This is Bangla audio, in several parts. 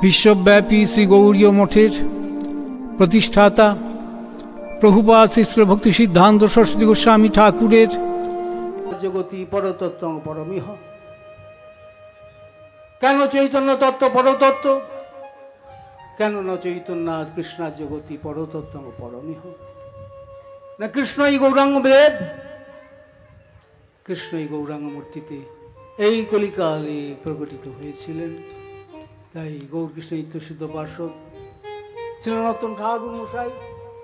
বিশ্বব্যাপী শ্রী গৌড়ীয় মঠের প্রতিষ্ঠাতা প্রভুপাদ শ্রী ভক্তি সিদ্ধান্ত সরস্বতী গোস্বামী ঠাকুরের জগতি পরতত্ত্ব পরমিহ। কেন চৈতন্য তত্ত্ব পরতত্ত্ব? কেন না চৈতন্যাৎ কৃষ্ণার জগতি পরতত্ত্ব পরমিহ? না কৃষ্ণই গৌরাঙ্গ দেব, কৃষ্ণই গৌরাঙ্গ মূর্তিতে এই কলিকালে প্রকটিত হয়েছিলেন। তাই গৌরকৃষ্ণ নিত্যসিদ্ধ পার্শ্বদ শ্রীনরোত্তম ঠাকুর মশাই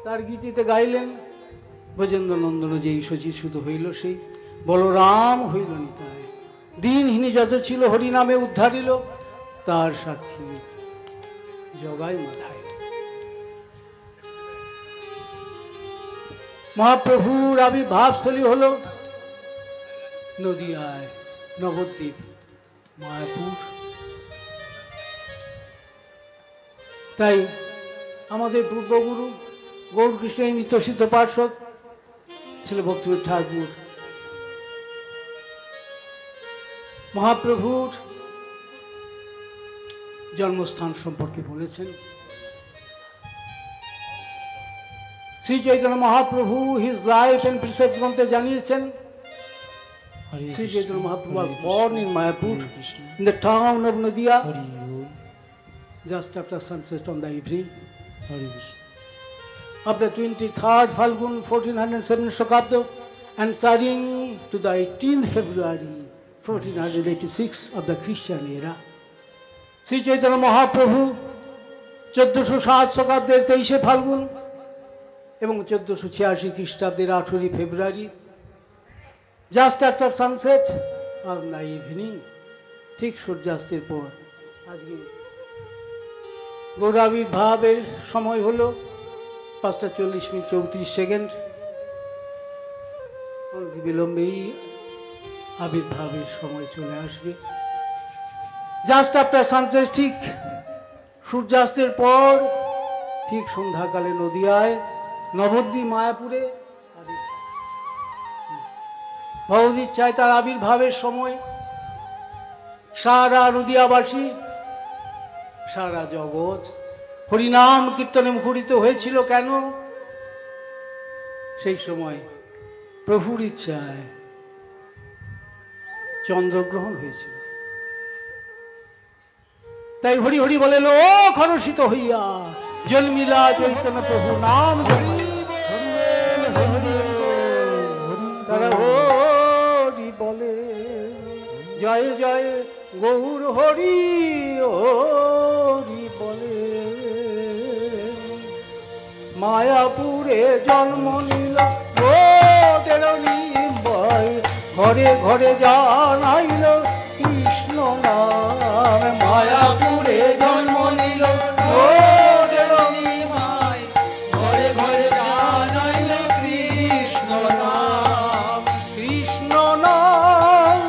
তার গীতিতে গাইলেন, ব্রজেন্দ্র নন্দন যেই শচীচ্যুত হইল সেই বলরাম হইল নিতাই, দিনহীনী যত ছিল হরিনামে উদ্ধারিল, তার সাক্ষী জগাই মাথায়। মহাপ্রভুর আবির্ভাবস্থলী হল নদিয়ায়, নবদ্বীপ, মায়াপুর। তাই আমাদের পূর্বগুরু গৌরকৃষ্ণ নিত্যসিদ্ধ পার্শ্বদ ছিল ভক্তিবিনোদ ঠাকুর মহাপ্রভুর জন্মস্থান সম্পর্কে বলেছেন। Shri Chaitanya Mahaprabhu his life and precepts গ্রন্থে জানিয়েছেন, Shri Chaitanya Mahaprabhu was born in Mayapur in the town of Nadia just after sunset on the evening of the 23rd Falgun 1407 Shokabda and starting to the 18th February 1486 of the Christian era. Shri Chaitanya Mahaprabhu 1407 শকাব্দের 23শে ফাল্গুন এবং 1486 খ্রিস্টাব্দের 18 February just after sunset of the evening, ঠিক সূর্যাস্তের পর। আজকে গৌরাবির্ভাবের সময় হলো 5:40:34। অনতি বিলম্বেই আবির্ভাবের সময় চলে আসবে। জাস্ট আফটার সানসেট, ঠিক সূর্যাস্তের পর, ঠিক সন্ধ্যাকালে নদিয়ায়, নবদ্বীপ, মায়াপুরে ভগবতীর চাই তার আবির্ভাবের সময় সারা নদিয়াবাসী, সারা জগৎ হরিনাম কীর্তনে মুখরিত হয়েছিল। কেন? সেই সময় প্রভুর ইচ্ছায় চন্দ্রগ্রহণ হয়েছিল। তাই হরি হরি বলে লোক হর্ষিত হইয়া জন্মিলা চৈতন্য প্রভু নাম তারা হরি বলে জয় জয় গৌর হরি হরি বলে। মায়াপুরে জন্ম নিল ঘরে ঘরে জানাইল কৃষ্ণ নাম। মায়াপুরে জন্ম নিল ঘরে ঘরে জানাইল কৃষ্ণ নাম। কৃষ্ণ নাম,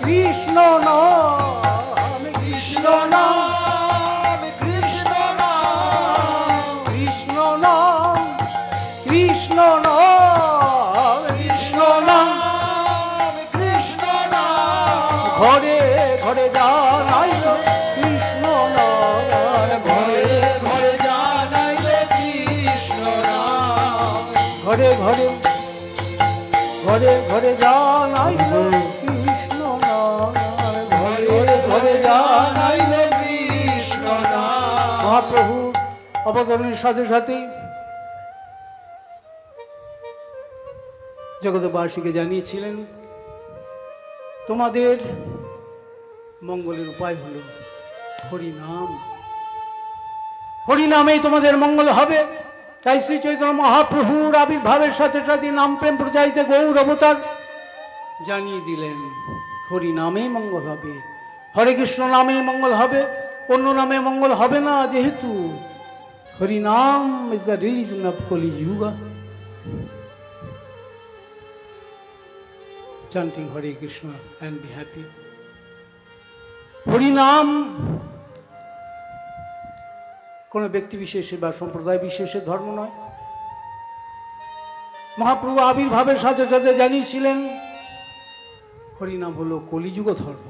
কৃষ্ণ নাম, কৃষ্ণ নাম, কৃষ্ণ নাম, কৃষ্ণ নাম, কৃষ্ণ নাম, কৃষ্ণ নাম, কৃষ্ণ নাম। ঘরে ঘরে জানাইল কৃষ্ণ নাম, ঘরে ঘরে জানাইল কৃষ্ণ নাম। ঘরে ঘরে ঘরে ঘরে জানাইল কৃষ্ণ নাম, ঘরে ঘরে জানাইল কৃষ্ণ নাম। মহাপ্রভু অবতরণের সাথে সাথে জগৎবাসীকে জানিয়েছিলেন, তোমাদের মঙ্গলের উপায় হল হরিনাম, হরিনামেই তোমাদের মঙ্গল হবে। তাই শ্রী চৈতন্য মহাপ্রভুর আবির্ভাবের সাথে সাথে নাম প্রেম প্রচারিতে গৌর অবতার জানিয়ে দিলেন হরিনামেই মঙ্গল হবে, হরে কৃষ্ণ নামেই মঙ্গল হবে, অন্য নামে মঙ্গল হবে না, যেহেতু হরিনাম is the religion of Kaliyuga. chanting Hare Krishna and be happy. হরিনাম কোনো ব্যক্তি বিশেষে বা সম্প্রদায় বিশেষের ধর্ম নয়। মহাপ্রভু আবির্ভাবের সাথে সাথে জানিয়েছিলেন হরিনাম হলো কলিযুগ ধর্ম।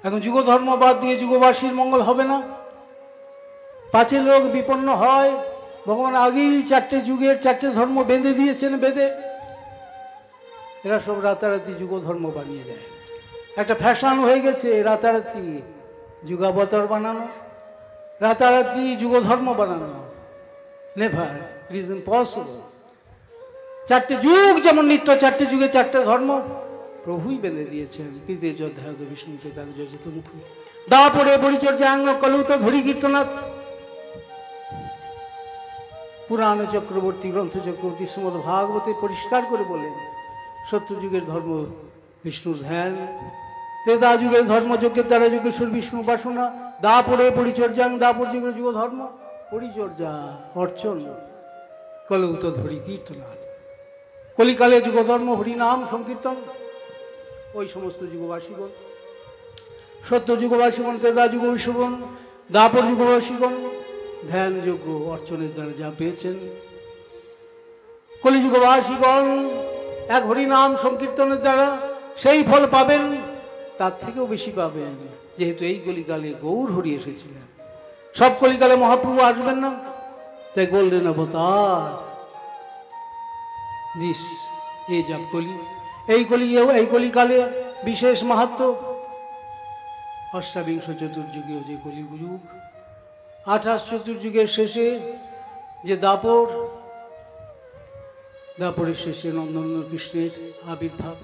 এখন যুগ ধর্ম বাদ দিয়ে যুগবাসীর মঙ্গল হবে না, পাছে লোক বিপন্ন হয়। ভগবান আগেই 4টে যুগের 4টে ধর্ম বেঁধে দিয়েছেন, বেঁধে এরা সব রাতারাতি যুগ ধর্ম বানিয়ে দেয়। একটা ফ্যাশন হয়ে গেছে রাতারাতি যুগাবতার বানানো, রাতারাতি যুগ ধর্ম বানানো। Never, it is impossible. 4টে যুগ যেমন নিত্য, 4টে যুগে 4টে ধর্ম প্রভুই বেঁধে দিয়েছেন। কৃতি অধ্যায় বিষ্ণু মুখ দা পড়ে পরিচর্যাঙ্গ কলুত ধরি কীর্তনাথ। পুরাণ চক্রবর্তী, গ্রন্থ চক্রবর্তী শ্রীমদ্ ভাগবতে পরিষ্কার করে বলেন, সত্যযুগের ধর্ম বিষ্ণুর ধ্যান, ত্রেতা যুগের ধর্ম যজ্ঞের দ্বারা যোগেশ্বর বিষ্ণু উপাসনা, দা পড়ে পরিচর্যাং, দাপর যুগের যুগ ধর্ম পরিচর্যা অর্চন কলৌত ধরি কীর্তনাথ। কলিকালে যুগ ধর্ম হরিনাম সংকীর্তন। ওই সমস্ত যুগবাসীগণ, সত্য যুগবাসীগণ, ত্রেতা যুগবাসীগণ, দাপর যুগবাসীগণ ধ্যান যোগ্য অর্চনের দ্বারা যা পেয়েছেন, কলিযুগবাসীগণ এক হরিনাম সংকীর্তনের দ্বারা সেই ফল পাবেন, তার থেকেও বেশি পাবেন, যেহেতু এই কলিকালে গৌর হরি এসেছিলেন। সব কলিকালে মহাপ্রভু আসবেন না, তাই গোল্ডেন অবতার দিস এজ অফ কলি। এই কলিকালে বিশেষ মাহাত্ম। অষ্টাবিংশ চতুর্যুগীয় যে কলিযুগ, 28 চতুর্যুগের শেষে যে দাপরের শেষে নন্দন কৃষ্ণের আবির্ভাব,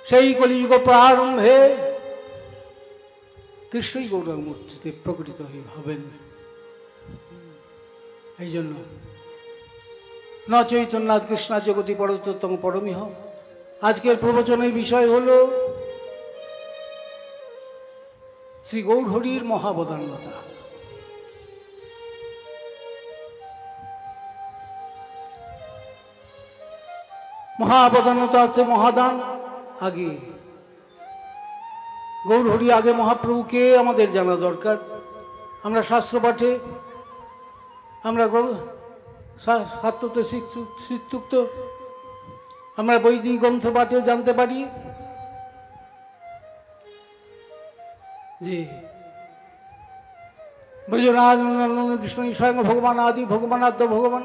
সেই কলিযুগ প্রারম্ভে কৃষ্ণই গৌরাঙ্গ মূর্তিতে প্রকটিত হয়ে ভাবেন। এই জন্য ন চৈতন্যাৎ কৃষ্ণা জগতি পরতত্ত্বং পরমিহ। আজকের প্রবচনের বিষয় হল শ্রী গৌর হরির মহাবদান্যতা। মহাবদান্যতা অর্থে মহাদান। আগে গৌর হরি, আগে মহাপ্রভুকে আমাদের জানা দরকার। আমরা শাস্ত্র পাঠে, আমরা শাস্ত্রতে শিক্ষুক্ত, আমরা বৈদিক গ্রন্থ পাঠে জানতে পারি যে ব্রজনাথ কৃষ্ণ স্বয়ং ভগবান, আদি ভগবান, আদ্য ভগবান।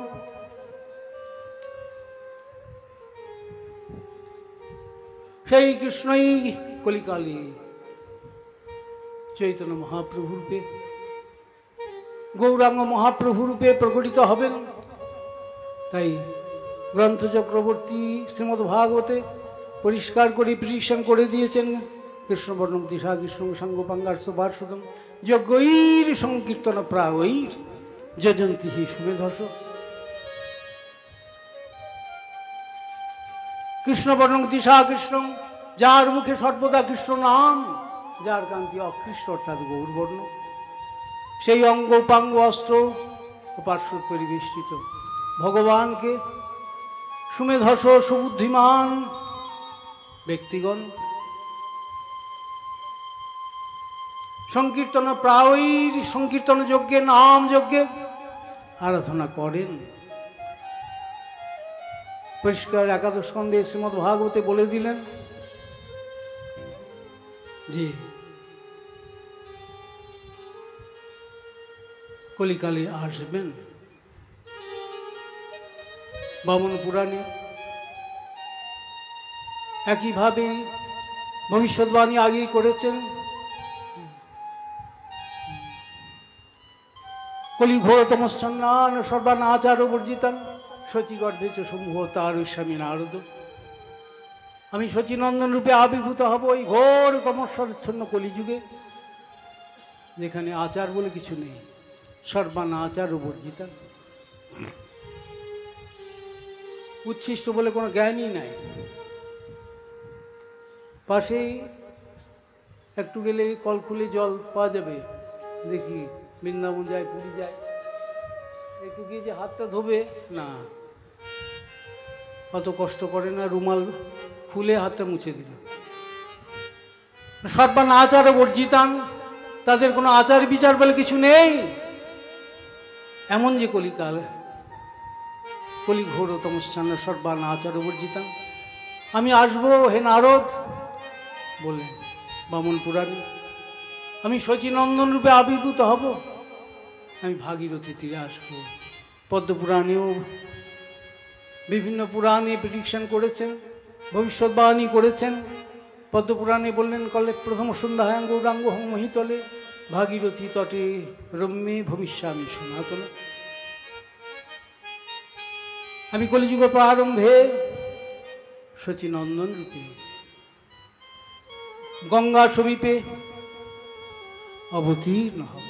সেই কৃষ্ণই কলিকালে চৈতন্য মহাপ্রভু রূপে, গৌরাঙ্গ মহাপ্রভু রূপে প্রকটিত হবেন। তাই গ্রন্থ চক্রবর্তী শ্রীমদ্ ভাগবতে পরিষ্কার করে প্রিডিকশন করে দিয়েছেন, কৃষ্ণবর্ণম দিশা কৃষ্ণ সাঙ্গপাঙ্গার্ষ বার্ষদম যজ্ঞৈর সংকীর্তন প্রাগৈর যজন্তি হি সুমেধস। কৃষ্ণবর্ণম দিশা কৃষ্ণ, যার মুখে সর্বদা কৃষ্ণ নাম, যার কান্তি অকৃষ্ণ অর্থাৎ গৌরবর্ণ, সেই অঙ্গ উপাঙ্গ অস্ত্র ও পার্শ্ব পরিবেষ্টিত ভগবানকে সুমেধস সুবুদ্ধিমান ব্যক্তিগণ সংকীর্তন প্রায়ই সংকীর্তন যজ্ঞে, নাম যজ্ঞে আরাধনা করেন। পরিষ্কার একাদশ স্কন্ধে শ্রীমদ্ ভাগবতে বলে দিলেন যে কলিকালে আসবেন। বামন পুরাণে একইভাবে ভবিষ্যৎবাণী আগেই করেছেন। কলি ঘোরতমশ্চন্নান সর্বানাচার বর্জিতান শচীগর্ভে চ সমূহ তার স্বামী নারদ। আমি শচীনন্দন রূপে আবির্ভূত হব ওই ঘোর তমস্বচ্ছন্ন কলিযুগে, যেখানে আচার বলে কিছু নেই, সর্বানাচার বর্জিতান। উচ্ছিষ্ট বলে কোনো জ্ঞানই নাই। পাশেই একটু গেলে কল খুলে জল পাওয়া যাবে, দেখি বৃন্দাবন যায়, পুরী যায়, একটু গিয়ে যে হাতটা ধোবে না, অত কষ্ট করে না, রুমাল খুলে হাতটা মুছে দিল। সর্বানাচার বর্জিতান, তাদের কোনো আচার বিচার বলে কিছু নেই। এমন যে কলিকাল, কলি ঘোর তমশ্চান্ন সর্বানাচার বর্জিতান। আমি আসবো হে নারদ বললেন বামন পুরাণে, আমি শচীনন্দন রূপে আবির্ভূত হব, আমি ভাগীরথী তীরে আসবো। পদ্মপুরাণেও বিভিন্ন পুরাণে প্রেডিকশন করেছেন, ভবিষ্যৎবাণী করেছেন। পদ্মপুরাণে বললেন কলে প্রথম সন্ধ্যায়াং গৌরাঙ্গ হং মহিতলে ভাগীরথী তটে রম্যে ভবিষ্যামি সনাতন। আমি কলিযুগ প্রারম্ভে শচীনন্দন রূপে গঙ্গা সমীপে অবতীর্ণ হব।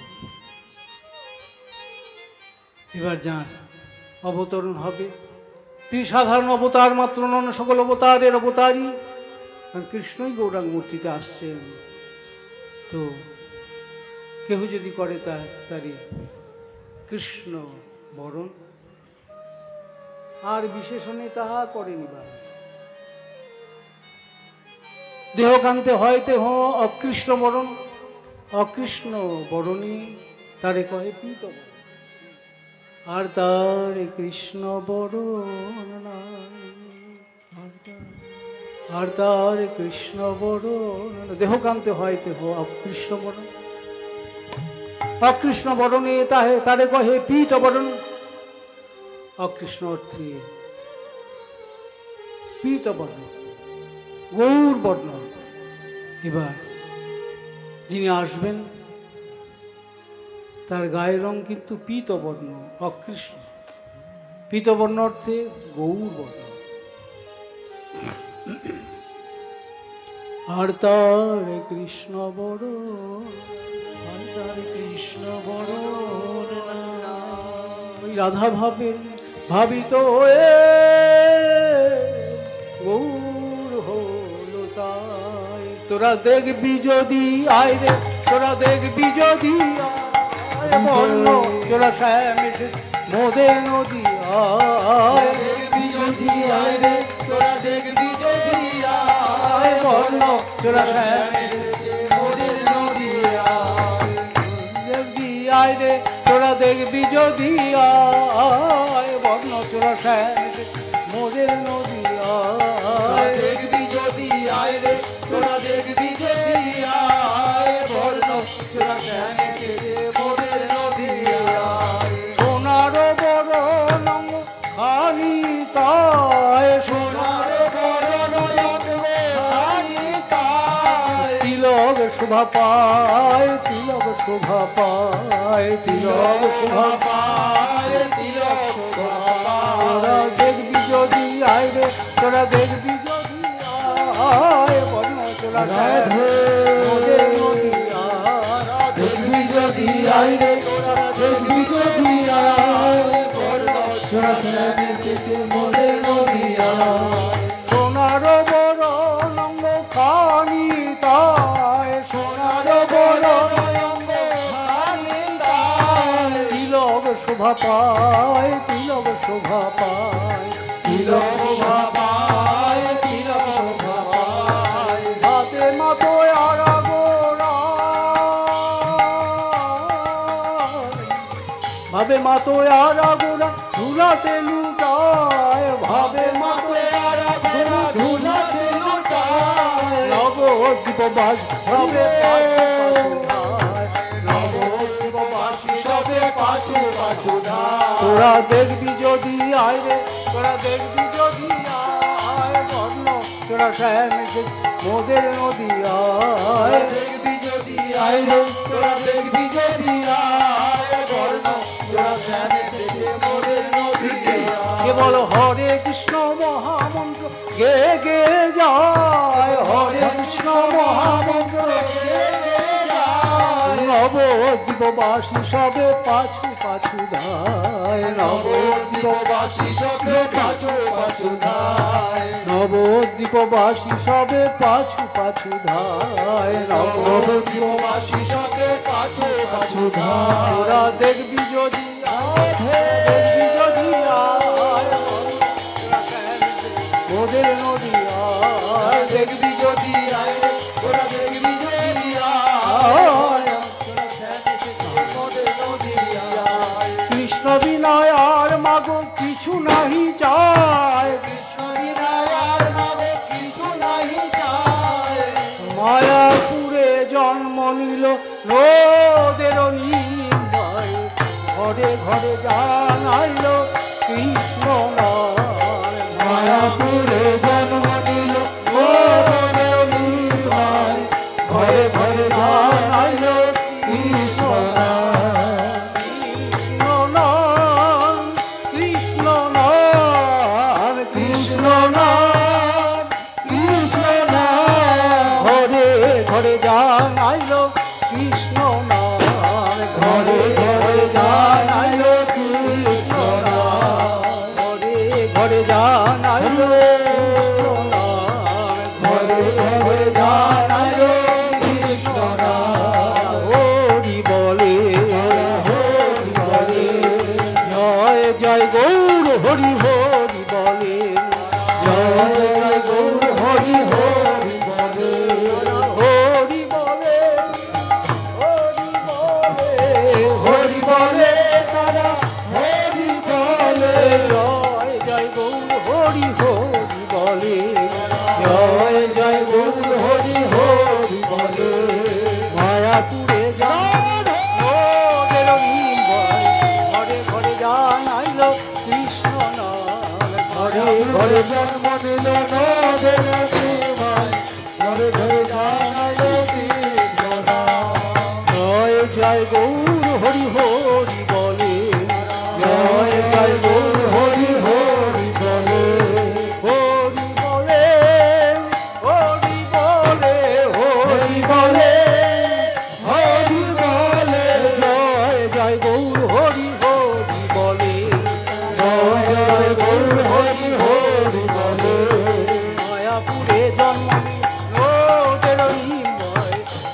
এবার যার অবতরণ হবে, তিনি সাধারণ অবতার মাত্র নন, সকল অবতারের অবতারই। কৃষ্ণই গৌরাঙ্গ মূর্তিতে আসছেন। তো কেহ যদি করে তারই কৃষ্ণ বরণ, আর বিশেষণে তাহা করেনি বা দেহকান্তে হয়তে অকৃষ্ণ বরণ, অকৃষ্ণ বরণী তারে কহে পীত বরণ। আর তার কৃষ্ণ বরণ নাই, আর তার কৃষ্ণ বরণ, দেহকান্তে হয়তে অকৃষ্ণ বরণ, অকৃষ্ণ বরণে তারে কহে পীত বরণ। অকৃষ্ণ অর্থে পীত বর্ণ, গৌর বর্ণ। এবার যিনি আসবেন তার গায়ের রং কিন্তু পীত বর্ণ, অকৃষ্ণ। পীত বর্ণ অর্থে গৌর বর্ণ। আর তার কৃষ্ণ বরণ, আর তার কৃষ্ণ বরণ, ওই রাধা ভাবিত হয়ে গৌর হলো তাই। তোরা দেখবি যদি আয় রে, তোরা দেখবি যদি বর্ণ তোরা শ্যামেছে মোদের নদী আয়। দেখবি যদি আয় রে, তোরা দেখবি যদি আয় বর্ণ তোরা শ্যামেছে মোদের নদী আয়। দেখবি আয় রে, তোরা দেখবি যদি আয় বর্ণ তোরা শ্যামেছে মোদের নদী আয়। দেখবি যদি আয় রে, তোরা দেখবি যদি আয় বর্ণ তোরা শ্যামেছে মোদের নদী আয়। সোনার বরণ খানি তাই, সোনার বরণ খানি তাই। তিলক শোভা পায়, তিলক শোভা পায়, তিলক শোভা পায়, তিলক শোভা পায়। তোরা দেখবি যদি আয় রে, তোরা দেখবি যদি আয় বর্ণ তোরা মোদের নদী আয়। দেখবি যদি আয় রে, তোরা দেখবি যদি আয় বর্ণ তোরা শ্যামেছে মোদের নদী আয়। সোনার বরণ খানি তাই, সোনার বরণ খানি তাই। তিলক শোভা পায়, তিলক শোভা পায়, তিলক শোভা পায়, তিলক শোভা পায়। হাতে মাথায় আড়া গোড়া ভাবে মাথায় আড়া গোড়া ধুলাতে লুটায়, ভাবে মাথায় আড়া গোড়া ধুলাতে লুটায়। নবদ্বীপবাস হবে নবদ্বীপবাসী সবে পাছু পাছু ধায়। তোরা দেখবি যদি আয় রে, তোরা দেখবি যদি আয় বর্ণ তোরা শ্যামেছে মোদের নদী আয়। দেখবি যদি আয় রে, তোরা দেখবি যদি আয় বর্ণ তোরা শ্যামেছে মোদের নদী আয়। কেবল হরে কৃষ্ণ মহামন্ত্র গে গে যায়, হরে কৃষ্ণ মহামন্ত্র গে গে যায়। নবদ্বীপবাসী সবে পাছু পাছু ধায়, নবদ্বীপবাসী সবে পাছু পাছু ধায়। নবদ্বীপবাসী সবে পাছু পাছু ধায়, নবদ্বীপবাসী সবে পাছু পাছু ধায়। তোরা দেখবি যদি আয়, দেখবি যদি আয় মোদের নদী আয়। দেখবি যদি আয়, তোরা দেখবি যদি আয় মোদের নদী আয়। কৃষ্ণ বিনয় আর মাগো কিছু নাহি চায়, কৃষ্ণ বিনয় আর মাগো কিছু নাহি চায়। মায়াপুরে জন্ম নিল ঘরে জানাইল কৃষ্ণ নাম মায়াপুরে জন্ম নিল ঘরে ঘরে জানাইল কৃষ্ণ নাম কৃষ্ণ নাম কৃষ্ণ নাম কৃষ্ণ নাম ঘরে ঘরে জানাইল কৃষ্ণ নাম ঘরে ঘরে জানাইল কৃষ্ণ নাম ঘরে ঘরে জানাইল ঘরে ঘরে জানাইল কৃষ্ণ নাম হরি বলে হরি বলে জয় জয় গৌর হরি হরি বলে জয় জয় গৌর হরি হরি বলে হরি বলে হরি বলে তারা হরি বলে জয় জয় গৌর হরি হরি বলে জয় জয় গৌর হরি হরি বলে মায়াপুরে যান ওদের ঘরে ঘরে জানাইল কৃষ্ণ নাম ঘরে ঘরে জন্ম নিল নদের ঘরে ঘরে জানাইল কৃষ্ণ নাম জয় জয় গৌর হরি হরি বলে জয় জয় গৌর হরি হরি বলে হরি বলে হরি বলে হরি বলে হরি বলে জয় জয় গৌর হরি হরি বলে জয় জয় গৌর হরি হরি বলে মায়াপুরে জন্ম নদের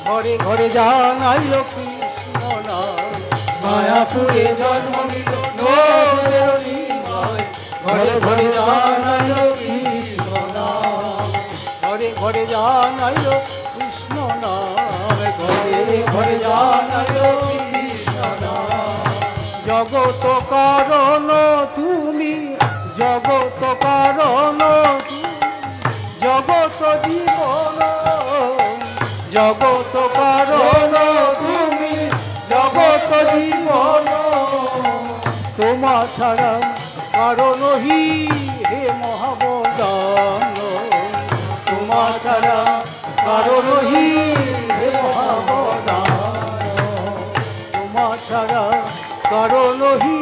ঘরে ঘরে জানাইল কৃষ্ণ নাম মায়াপুরে জন্ম নিল ঘরে ঘরে জানাইল কৃষ্ণ নাম ঘরে ঘরে জানাইল কৃষ্ণ নাম ঘরে ঘরে জানাইল কৃষ্ণ নাম জগত কারণ তুমি জগত কারণ জগত জীবন জগত কারণ তুমি জগত জীবন তোমা ছাড়া কারণ হি হে মহাবদান তোমা ছাড়া কারণ হি হে মহাবদান তোমা ছাড়া কারণ হি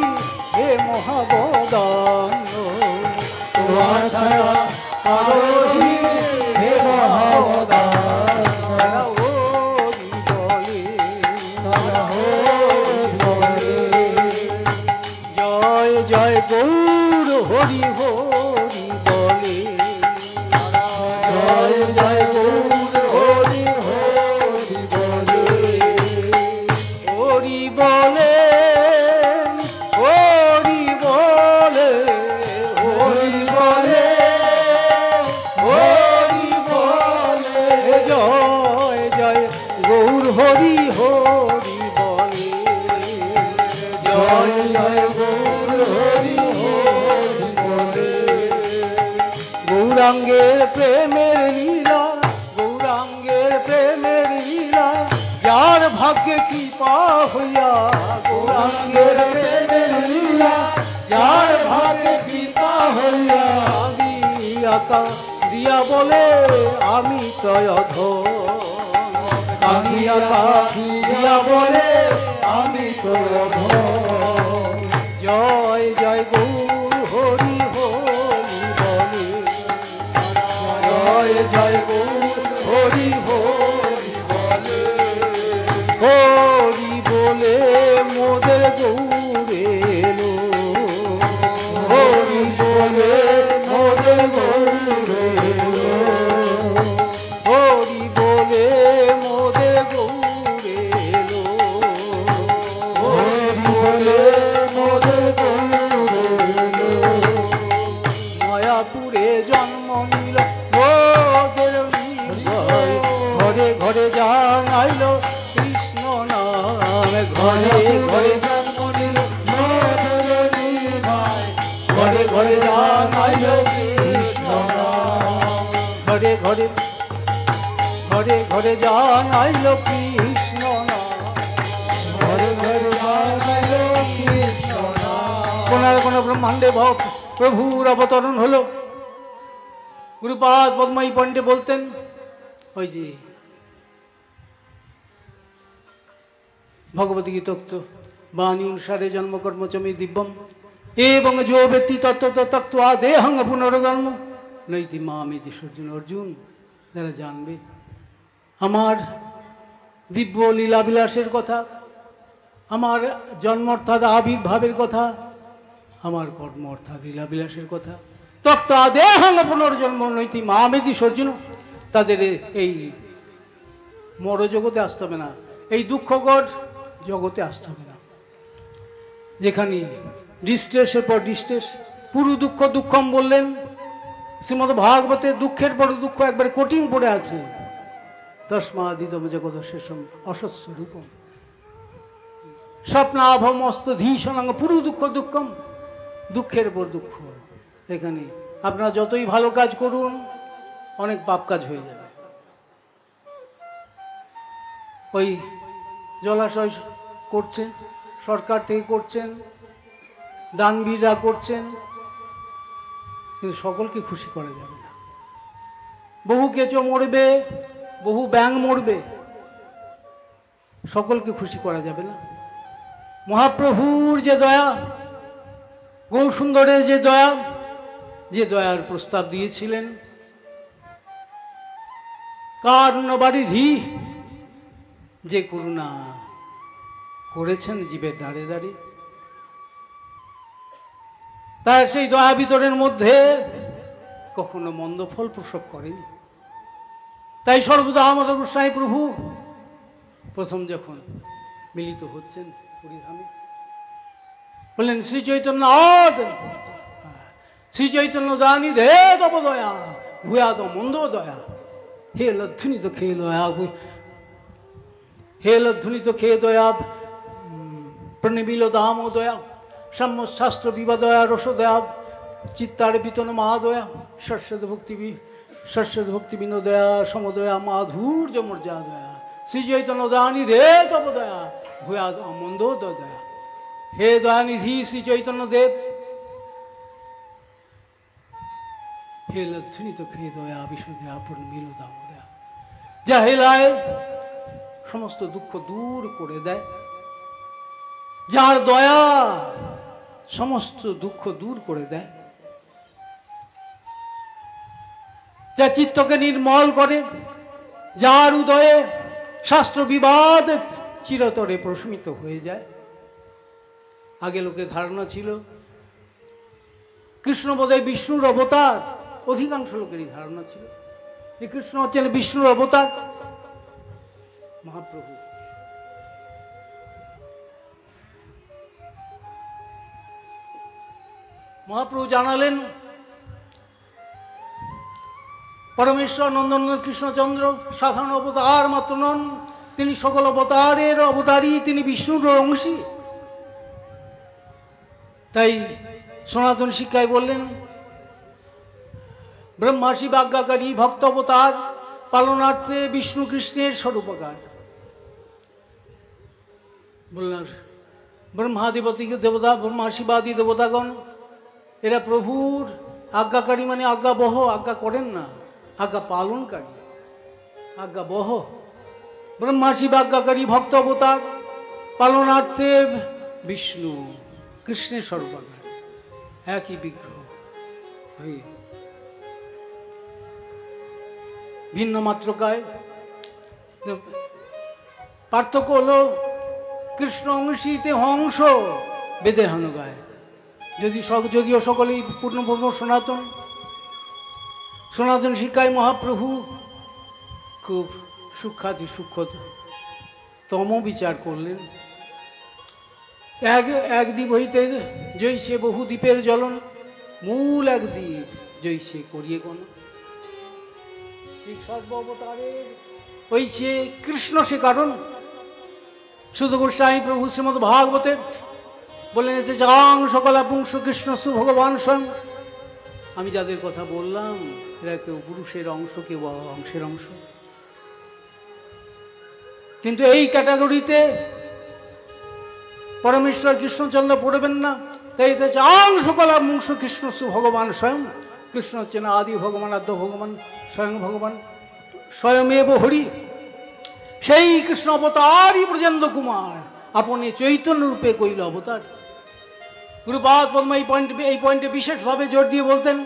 হে মহাবদান তোমা ছাড়া কারণ হি হে মহাবদান জয় জয় গৌর হরি হরি বলে জয় জয় গৌর হরি হরি বলে হরি বলে হরি বলে হরি বলে হরি বলে জয় জয় গৌর হরি হরি বলে জয় জয় গৌর হরি হরি বলে গৌরাঙ্গের প্রেমের লীলা গৌরাঙ্গের প্রেমের লীলা যার ভাগ্যে কৃপা হইয়া গৌরাঙ্গের প্রেমের লীলা যার ভাগ্যে কৃপা হইয়া দিয়াকা দিয়া বলে আমি তয় কামিয়াকা দিয়া বলে আমি তয় জয় জয় গৌর হরি হরি বলে জয় জয় গৌর হরি হরি বলে হরি বলে মোদের গৌরে এলো হরি বলে মোদের গৌরে এলো হরি বলে মোদের গৌরে এলো হরি বলে মোদের গৌরে এলো মায়াপুরে জন্ম নিল মোদের ঘরে ঘরে জানাইল কৃষ্ণ নাম ঘরে ঘরে জন্ম নিল ঘরে ঘরে জানাইল কৃষ্ণ নাম ঘরে ঘরে ঘরে ঘরে জানাইল কৃষ্ণ নাম ঘরে ঘরে জানাইল কৃষ্ণ ব্রহ্মাণ্ডে প্রভুর অবতরণ হলো। গুরুপাদ পদ্মাই পণ্ডে বলতেন, ওই যে ভগবতী গীতোক্ত বাণী অনুসারে জন্মকর্ম চমে দিব্যম এবং যো ব্যক্তি তত্ত্ব তত্ত্ব দেহং পুনর্জন্ম নৈতি মামেতি অর্জুন। অর্জুন যারা জানবে আমার দিব্য লীলাবিলাসের কথা, আমার জন্ম অর্থাৎ আবির্ভাবের কথা, আমার কর্ম অর্থাৎ লীলাবিলাসের কথা, তত্ত্ব দেহং পুনর্জন্ম নৈতি মামেতি অর্জুন, তাদের এই মর জগতে আসতে হবে না, এই দুঃখকর জগতে আসতে হবে না, যেখানে ডিস্ট্রেসের পর ডিস্ট্রেস। পুরু দুঃখ দুঃখম বললেন শ্রীমদ্ ভাগবতে, দুঃখের পর দুঃখ একবারে কঠিন পড়ে আছে। তস্মাদিদম জগৎ শেষম অসস্য রূপম স্বপ্নাভমস্ত ধীষণাঙ্গ পুরু দুঃখ দুঃখম, দুঃখের পর দুঃখ। এখানে আপনারা যতই ভালো কাজ করুন অনেক পাপ কাজ হয়ে যাবে। ওই জলাশয় করছেন, সরকার থেকে করছেন, দানবীররা করছেন, কিন্তু সকলকে খুশি করা যাবে না। বহু কেঁচো মরবে, বহু ব্যাঙ মরবে, সকলকে খুশি করা যাবে না। মহাপ্রভুর যে দয়া, গৌরসুন্দরের যে দয়া, যে দয়ার প্রস্তাব দিয়েছিলেন, কার্ণবারিধি যে করুণা করেছেন জীবের দ্বারে দ্বারে, তার সেই দয়া বিতরের মধ্যে কখনো মন্দ ফল প্রসব করেনি। তাই সর্বদা আমাদের গোস্বামী প্রভু প্রথম যখন মিলিত হচ্ছেন পুরীধামে বললেন, শ্রী চৈতন্য শ্রী চৈতন্য দানি দে তব দয়া ভূয়া তো মন্দ দয়া, হে লধ্বনিত খেয়ে দয়া, হে লধ্বনিত খেয়ে দয়া, প্রণিবিল দাম দয়া, সাম্য শাস্ত্র বিবাদয়া রসদয়া, চিত্তার বিতন মহাদয়া, শস্যদ ভক্তি বিনোদয়া সমদয়া মাধুর্য মর্যাদয়া দয়া, শ্রী চৈতন্য দানি দে তব দয়া ভূয়া মন্দ দয়া। হে দয়ানিধি শ্রী চৈতন্য দেব, হে লধ্বনিত খেয়ে দয়া বিশদয়া প্রণিবিল দাম দয়া, যা হেলায় সমস্ত দুঃখ দূর করে দেয়, যার দয়া সমস্ত দুঃখ দূর করে দেয়, যা চিত্তকে নির্মল করে, যার উদয়ে শাস্ত্র বিবাদ চিরতরে প্রশমিত হয়ে যায়। আগে লোকের ধারণা ছিল কৃষ্ণ বোধহয় বিষ্ণুর অবতার, অধিকাংশ লোকেরই ধারণা ছিল যে কৃষ্ণ হচ্ছেন বিষ্ণুর অবতার। মহাপ্রভু মহাপ্রভু জানালেন পরমেশ্বর নন্দন কৃষ্ণচন্দ্র সাধারণ অবতার মাত্র নন, তিনি সকল অবতারের অবতারী, তিনি বিষ্ণুর অংশী। তাই সনাতন শিক্ষায় বললেন ব্রহ্মা শিব আজ্ঞাকারী ভক্ত অবতার পালনার্থে বিষ্ণু কৃষ্ণের স্বরূপকার। বললেন ব্রহ্মাধিপতি দেবতা, ব্রহ্মা শিবাদি দেবতাগণ এরা প্রভুর আজ্ঞাকারী, মানে আজ্ঞাবহ, আজ্ঞা করেন না, আজ্ঞা পালনকারী, আজ্ঞাবহ। ব্রহ্মা শিব আজ্ঞাকারী ভক্ত অবতার পালনার্থে বিষ্ণু কৃষ্ণের স্বরূপাকার, একই বিগ্রহ হয়ে ভিন্ন মাত্রকায়। পার্থক্য হলো কৃষ্ণ অংশীতে হংস বেদে হনুগায়, যদিও সকলেই পূর্ণপূর্ণ সনাতন। সনাতন শিক্ষায় মহাপ্রভু খুব সূক্ষ্মাতি সূক্ষ্ম তম বিচার করলেন। এক দ্বীপ হইতে জৈসে বহু দ্বীপের জ্বলন, মূল এক দ্বীপ জৈসে করিয়ে গণ। সর্ব অবতারের ওই সে কৃষ্ণ, সে কারণ শুধু গোস্বামী প্রভু শ্রীমদ ভাগবতের বললেন যে যাং সকলা পুংস কৃষ্ণ সু ভগবান স্বয়ং। আমি যাদের কথা বললাম এরা কেউ পুরুষের অংশ, কেউ অংশের অংশ, কিন্তু এই ক্যাটাগরিতে পরমেশ্বর কৃষ্ণচন্দ্র পড়বেন না। তাই তো চাং সকলা মুংস কৃষ্ণ সু ভগবান স্বয়ং। কৃষ্ণ হচ্ছেন আদি ভগবান, আদ্য ভগবান, স্বয়ং ভগবান, স্বয়মেব হরি। সেই কৃষ্ণ অবতারই ব্রজেন্দ্র কুমার আপনি চৈতন্য রূপে কইল অবতার। গুরুপাদ পদ্ম এই পয়েন্টে বিশেষভাবে জোর দিয়ে বলতেন,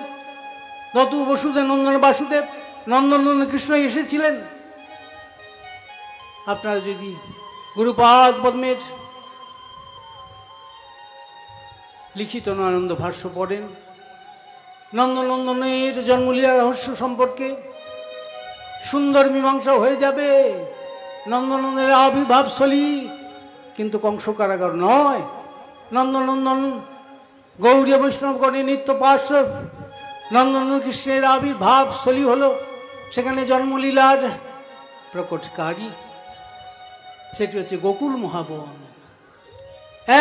দতু বসুদেব নন্দন বাসুদেব, নন্দনন্দন কৃষ্ণ এসেছিলেন। আপনারা যদি গুরুপাদ পদ্মের লিখিত আনন্দ ভাষ্য পড়েন, নন্দনন্দনের জন্মলীলা রহস্য সম্পর্কে সুন্দর মীমাংসা হয়ে যাবে। নন্দনন্দনের আবির্ভাবস্থলী কিন্তু কংস কারাগার নয়। নন্দনন্দন গৌড়ীয় বৈষ্ণবগণের নিত্য পার্শ্ব নন্দনন্দন কৃষ্ণের আবির্ভাবস্থলী হলো সেখানে জন্মলীলার প্রকটকারী, সেটি হচ্ছে গোকুল মহাবন।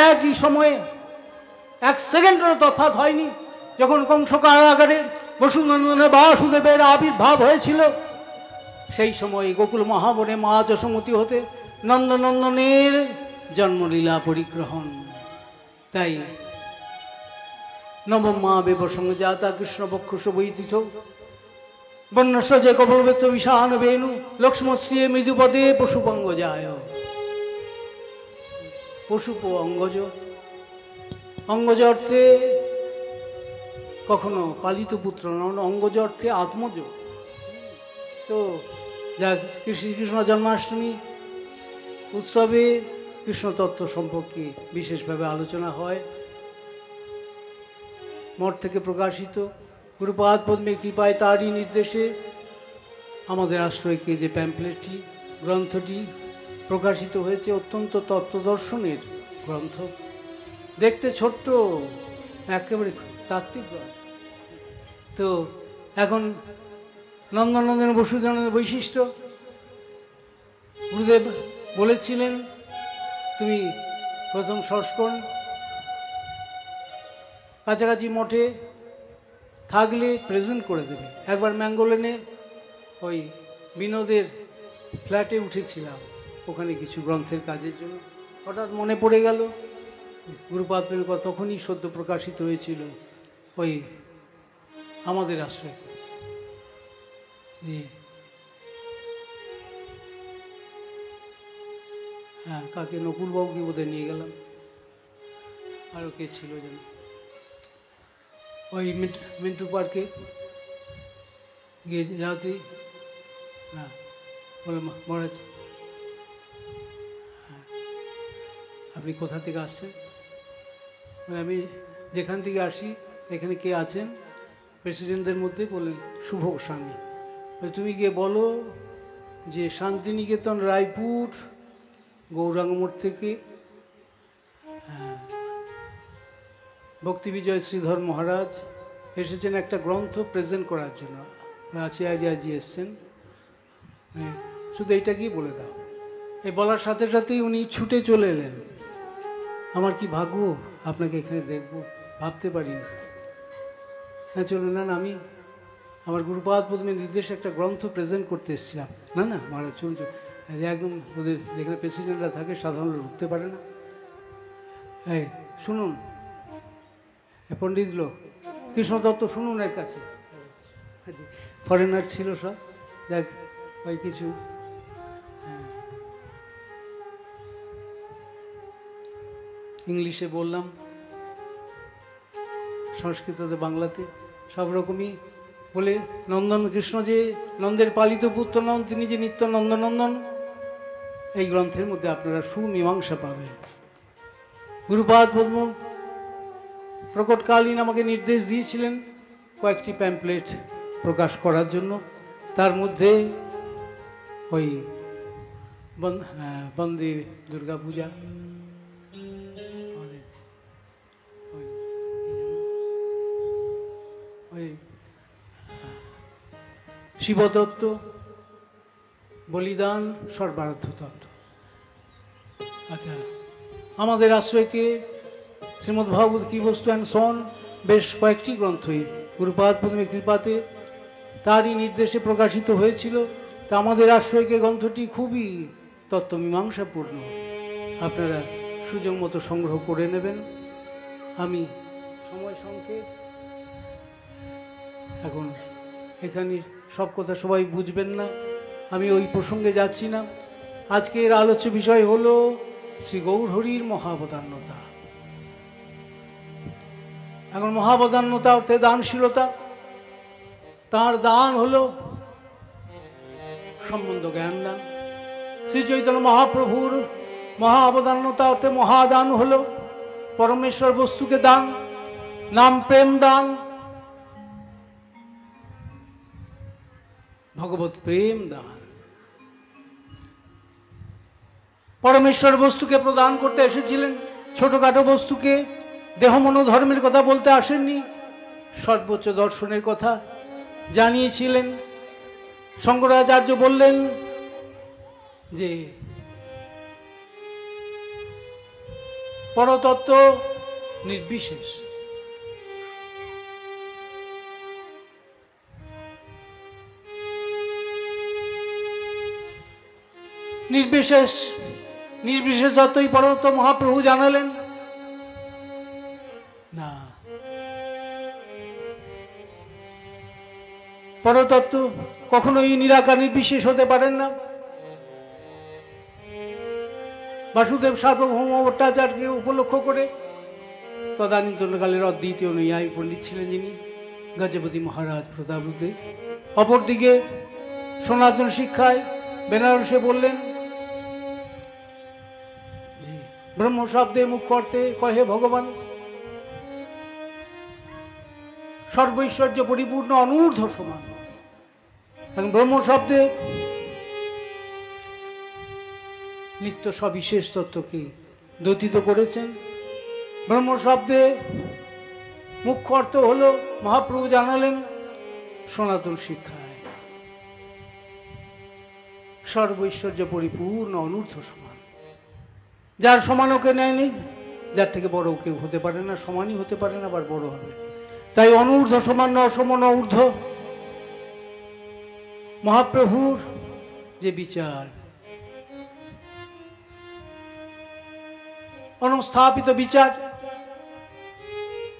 একই সময়ে এক সেকেন্ডেরও তফাৎ হয়নি। যখন কংস কারাগারে বসুনন্দনের বাসুদেবের আবির্ভাব হয়েছিল, সেই সময় গোকুল মহাবনে মা যশোমতী হতে নন্দনন্দনের জন্মলীলা পরিগ্রহণ। তাই নবম মা বেবসঙ্গ জাতা কৃষ্ণ বক্ষুষ বৈদিত বন্যস্ব যে কবলবেত্ত বিষান বেণু লক্ষ্মশ্রী মৃদুপদে পশুপঙ্গ যায়। পশুপ অঙ্গজ, অঙ্গজ অর্থে কখনো পালিত পুত্র নন, অঙ্গজ অর্থে আত্মজ। তো যা শ্রীকৃষ্ণ জন্মাষ্টমী উৎসবে কৃষ্ণতত্ত্ব সম্পর্কে বিশেষভাবে আলোচনা হয়। মঠ থেকে প্রকাশিত গুরুপাদ পদ্মের কৃপায় তারই নির্দেশে আমাদের আশ্রয়কে যে প্যাম্পলেটটি গ্রন্থটি প্রকাশিত হয়েছে, অত্যন্ত তত্ত্বদর্শনের গ্রন্থ। দেখতে ছোট্ট, একেবারে তাত্ত্বিক গ্রন্থ। তো এখন নন্দনন্দন বসুদেবের বৈশিষ্ট্য গুরুদেব বলেছিলেন, তুমি প্রথম সংস্করণ কাছাকাছি মঠে থাকলে প্রেজেন্ট করে দেবে। একবার ম্যাঙ্গোলেনে ওই বিনোদের ফ্ল্যাটে উঠেছিলাম, ওখানে কিছু গ্রন্থের কাজের জন্য। হঠাৎ মনে পড়ে গেল গুরুপাদের কথা, তখনই সদ্য প্রকাশিত হয়েছিল ওই আমাদের আশ্রয়। হ্যাঁ, কাকে নকুলবাবুকে বোধহয় নিয়ে গেলাম, আরও কে ছিল যেন, ওই মিন্টু পার্কে গিয়ে যাতেই হ্যাঁ বলে মহারাজ আপনি কোথা থেকে আসছেন? আমি যেখান থেকে আসি, এখানে কে আছেন প্রেসিডেন্টদের মধ্যে? বললেন শুভ গোস্বামী। তুমি গিয়ে বলো যে শান্তিনিকেতন রায়পুর গৌরাঙ্গ মঠ থেকে ভক্তি বিজয় শ্রীধর মহারাজ এসেছেন একটা গ্রন্থ প্রেজেন্ট করার জন্য, আচার্যজি এসছেন, শুধু এইটা কি বলে দাও। এই বলার সাথে সাথেই উনি ছুটে চলে এলেন। আমার কি ভাগ্য আপনাকে এখানে দেখব, ভাবতে পারিনি। হ্যাঁ চলুন, না আমি আমার গুরুপাদ পদ্মের নির্দেশে একটা গ্রন্থ প্রেজেন্ট করতে এসেছিলাম। না না মহারাজ চলুন, একদম ওদের যেখানে প্রেসিডেন্টরা থাকে সাধারণ লোক ঢুকতে পারে না। এই শুনুন পণ্ডিত লোক, কৃষ্ণদত্ত শুনুন এর কাছে, ফরেনার ছিল সব, দেখ ওই কিছু ইংলিশে বললাম, সংস্কৃততে, বাংলাতে, সব রকমই বলে নন্দন কৃষ্ণ যে নন্দের পালিত পুত্র নন, তিনি যে নিত্য নন্দনন্দন, এই গ্রন্থের মধ্যে আপনারা সুমীমাংসা পাবেন। গুরুপাদ পদ্ম প্রকটকালীন আমাকে নির্দেশ দিয়েছিলেন কয়েকটি প্যাম্পলেট প্রকাশ করার জন্য। তার মধ্যে ওই বন্দে দুর্গা পূজা, ওই শিবতত্ত্ব, বলিদান, সর্বারাধ্য তত্ত্ব। আচ্ছা, আমাদের আশ্রয়কে শ্রীমদ্ভাগবত কি বস্তু অ্যান্ড সন বেশ কয়েকটি গ্রন্থই গুরুপাদ পদ্মের কৃপাতে তারই নির্দেশে প্রকাশিত হয়েছিল। তা আমাদের আশ্রয়কে গ্রন্থটি খুবই তত্ত্বমীমাংসাপূর্ণ, আপনারা সুযোগ মতো সংগ্রহ করে নেবেন। আমি সময় সংক্ষেপ, এখন এখানে সব কথা সবাই বুঝবেন না, আমি ওই প্রসঙ্গে যাচ্ছি না। আজকের আলোচ্য বিষয় হলো শ্রী গৌরহরির মহাবদান্যতা। এখন মহাবদান্যতা অর্থে দানশীলতা। তার দান হলো সম্বন্ধ জ্ঞান দান। শ্রী চৈতন্য মহাপ্রভুর মহাবদান্যতা অর্থে মহাদান হলো পরমেশ্বর বস্তুকে দান, নাম প্রেম দান, ভগবত প্রেম দান। পরমেশ্বর বস্তুকে প্রদান করতে এসেছিলেন, ছোটখাটো বস্তুকে দেহ মন ধর্মের কথা বলতে আসেননি, সর্বোচ্চ দর্শনের কথা জানিয়েছিলেন। শঙ্করাচার্য বললেন যে পরতত্ত্ব নির্বিশেষ। নির্বিশেষ নির্বিশেষত্বই পরতত্ত্ব মহাপ্রভু জানালেন না। পরতত্ত্ব কখনোই নিরাকার নির্বিশেষ হতে পারেন না। বাসুদেব সার্বভৌম ভট্টাচার্যকে উপলক্ষ করে তদানীন্তনকালের অদ্বিতীয় নৈয়ায়িক পণ্ডিত ছিলেন যিনি, গজপতি মহারাজ প্রতাপরূপে। অপরদিকে সনাতন শিক্ষায় বেনারসে বললেন ব্রহ্ম শব্দে মুখ্য অর্থে কহে ভগবান, সর্বৈশ্বর্য পরিপূর্ণ অনূর্ধ্ব সমান। ব্রহ্ম শব্দে নিত্য সবিশেষ তত্ত্বকে দ্যোতিত করেছেন। ব্রহ্ম শব্দে মুখ্য অর্থ হল মহাপ্রভু জানালেন সনাতন শিক্ষায় সর্বৈশ্বর্য পরিপূর্ণ অনূর্ধ্ব সমান। যার সমান ওকে নেয়নি, যার থেকে বড় কেউ হতে পারে না, সমানই হতে পারে না, আবার বড় হবে। তাই অনূর্ধ্ব সমান অসমান ঊর্ধ্ব মহাপ্রভুর যে বিচার, অনুস্থাপিত বিচার,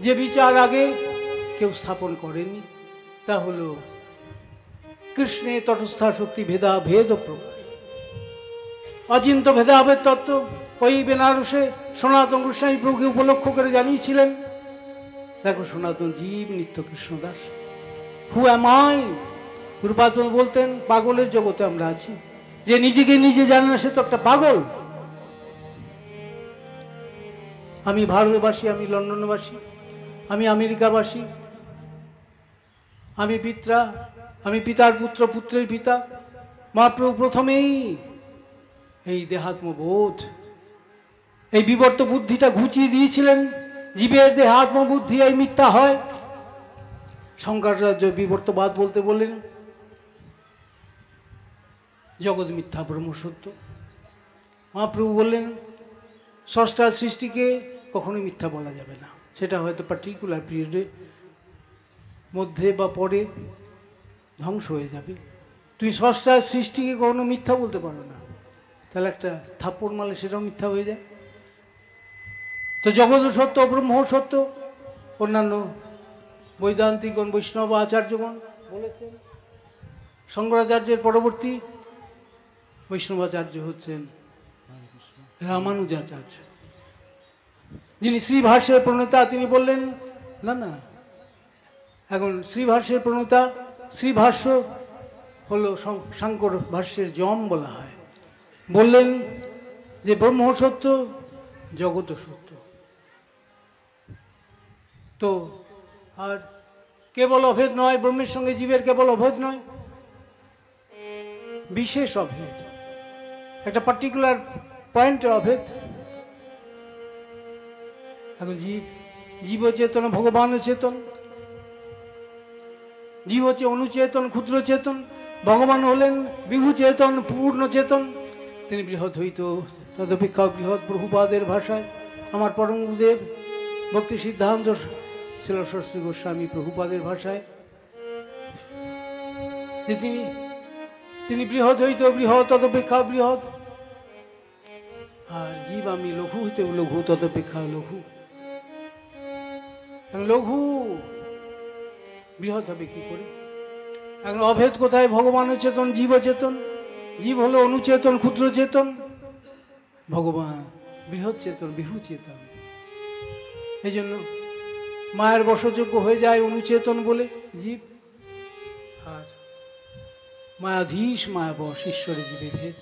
যে বিচার আগে কেউ স্থাপন করেনি, তা হল কৃষ্ণে তটস্থা শক্তি ভেদা ভেদ প্রকাশ। অচিন্ত ভেদাভেদ তত্ত্ব ওই বেনারসে সনাতন গোস্বামী প্রভুকে উপলক্ষ করে জানিয়েছিলেন। দেখো সনাতন জীব নিত্য কৃষ্ণদাস, হু অ্যাম আই। গুরুপাদ বলতেন পাগলের জগতে আমরা আছি, যে নিজেকে নিজে জানে না সে তো একটা পাগল। আমি ভারতবাসী, আমি লন্ডনবাসী, আমি আমেরিকাবাসী, আমি পিতা, আমি পিতার পুত্র, পুত্রের পিতা। মহাপ্রভু প্রথমেই এই দেহাত্মবোধ, এই বিবর্ত বুদ্ধিটা ঘুচিয়ে দিয়েছিলেন। জীবের দেহাত্মবুদ্ধি এই মিথ্যা হয়। শঙ্করাচার্য বিবর্তবাদ বলতে বললেন জগৎ মিথ্যা, ব্রহ্ম সত্য। মহাপ্রভু বললেন স্রষ্টার সৃষ্টিকে কখনোই মিথ্যা বলা যাবে না, সেটা হয়তো পার্টিকুলার পিরিয়ডের মধ্যে বা পরে ধ্বংস হয়ে যাবে। তুমি স্রষ্টার সৃষ্টিকে কখনো মিথ্যা বলতে পারো না, তাহলে একটা থাপ্পড় মারলে সেটাও মিথ্যা হয়ে যায়। তো জগৎ সত্য, ব্রহ্ম সত্য। অন্যান্য বৈদান্তিকগণ, বৈষ্ণব আচার্যগণ বলেছেন। শঙ্করাচার্যের পরবর্তী বৈষ্ণবাচার্য হচ্ছেন রামানুজাচার্য, যিনি শ্রীভাষ্যের প্রণেতা। তিনি বললেন না না, এখন শ্রীভাষ্যের প্রণেতা, শ্রীভাষ্য হলো শাঙ্কর ভাষ্যের যম বলা হয়। বললেন যে ব্রহ্ম সত্য, জগৎ সত্য। তো আর কেবল অভেদ নয়, ব্রহ্মের সঙ্গে জীবের কেবল অভেদ নয়, বিশেষ অভেদ, একটা পার্টিকুলার পয়েন্টে অভেদ। এখন জীব চেতন, ভগবান চেতন। জীব হচ্ছে অনুচেতন, ক্ষুদ্র চেতন। ভগবান হলেন বিভু চেতন, পূর্ণ চেতন। তিনি বৃহৎ হইত তদপেক্ষা বৃহৎ, প্রভুপাদের ভাষায়, আমার পরম গুরুদেব ভক্তি সিদ্ধান্ত শিল সরস্বতী গোস্বামী প্রভুপাদের ভাষায়, যে তিনি বৃহৎ হইত বৃহৎ, তদপেক্ষা বৃহৎ। আর জীব আমি লঘু হইতে লঘু, তদপেক্ষা লঘু। লঘু বৃহৎ হবে কি করে? এখন অভেদ কোথায়? ভগবান চেতন, জীব চেতন। জীব হলো অনুচেতন, ক্ষুদ্র চেতন। ভগবান বৃহৎ চেতন, বিভু চেতন। এই জন্য মায়ের বশযোগ্য হয়ে যায় অনুচেতন বলে জীব, আর মায়াধীশ মায়াবশ, ঈশ্বরে জীবে ভেদ।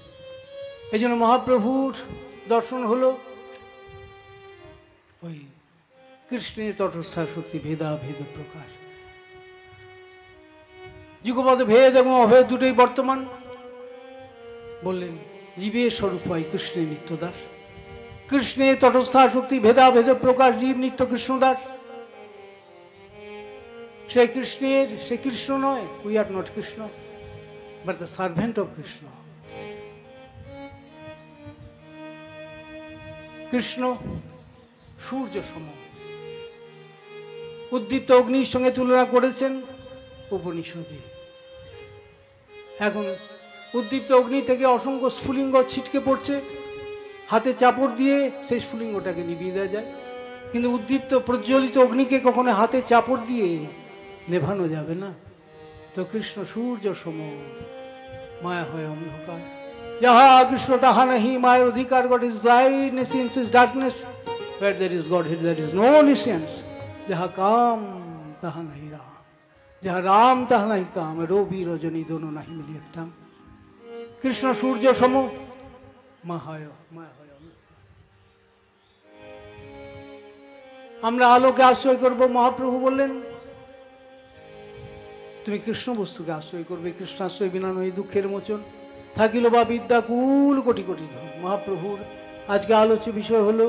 এই জন্য মহাপ্রভুর দর্শন হলো ওই কৃষ্ণের তটস্থা শক্তি, ভেদা ভেদ প্রকাশ। যুগপদ ভেদ এবং অভেদ দুটোই বর্তমান। বললেন জীবের স্বরূপ হয় কৃষ্ণের নিত্যদাস। কৃষ্ণের তটস্থা শক্তি, ভেদা ভেদ প্রকাশ, জীব নিত্য কৃষ্ণদাস। সে কৃষ্ণের, সে কৃষ্ণ নয়। We are not Krishna, but the servant of Krishna. Krishna সূর্য সম। উদ্দীপ্ত অগ্নির সঙ্গে তুলনা করেছেন উপনিষদে। এখন উদ্দীপ্ত অগ্নি থেকে অসংখ্য স্ফুলিঙ্গ ছিটকে পড়ছে, হাতে চাপড় দিয়ে সেই স্ফুলিঙ্গটাকে নিভিয়ে দেওয়া যায়। কিন্তু উদ্দীপ্ত প্রজ্বলিত অগ্নিকে কখনো হাতে চাপড় দিয়ে নেভানো যাবে না। তো কৃষ্ণ সূর্য সম, মায়া হয় অন্ধকার। যাহা কৃষ্ণ তাহা নাহি, মায়ের অধিকার। God is light, nescience is darkness. Where there is God, there is no nescience. যাহা কাম তাহা নাহি রাম, যাহা রাম তাহা নাহি কাম। রবি রজনী দোনো নাহি মিলি একটা। কৃষ্ণ সূর্য সম, মায়া হয়। আমরা আলোকে আশ্রয় করব। মহাপ্রভু বললেন তুমি কৃষ্ণ বস্তুকে আশ্রয় করবে। কৃষ্ণাশ্রয় বিনা নয় দুঃখের মোচন, থাকিল বা বিদ্যা কুল কোটি কোটি ধন। মহাপ্রভুর আজকে আলোচ্য বিষয় হলো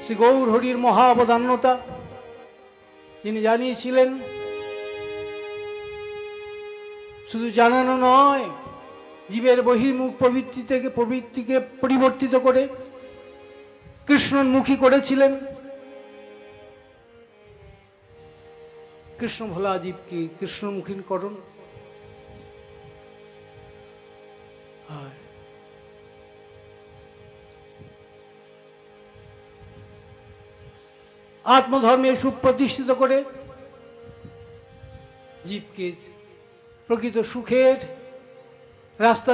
শ্রী গৌর হরির মহা অবদান্যতা। তিনি জানিয়েছিলেন শুধু জানানো নয়, জীবের বহির্মুখ প্রবৃত্তিকে পরিবর্তিত করে কৃষ্ণমুখী করেছিলেন। কৃষ্ণ ভোলা জীবকে কৃষ্ণমুখীকরণ। আর আত্মধর্মে সুপ্রতিষ্ঠিত করে জীবকে প্রকৃত সুখের রাস্তা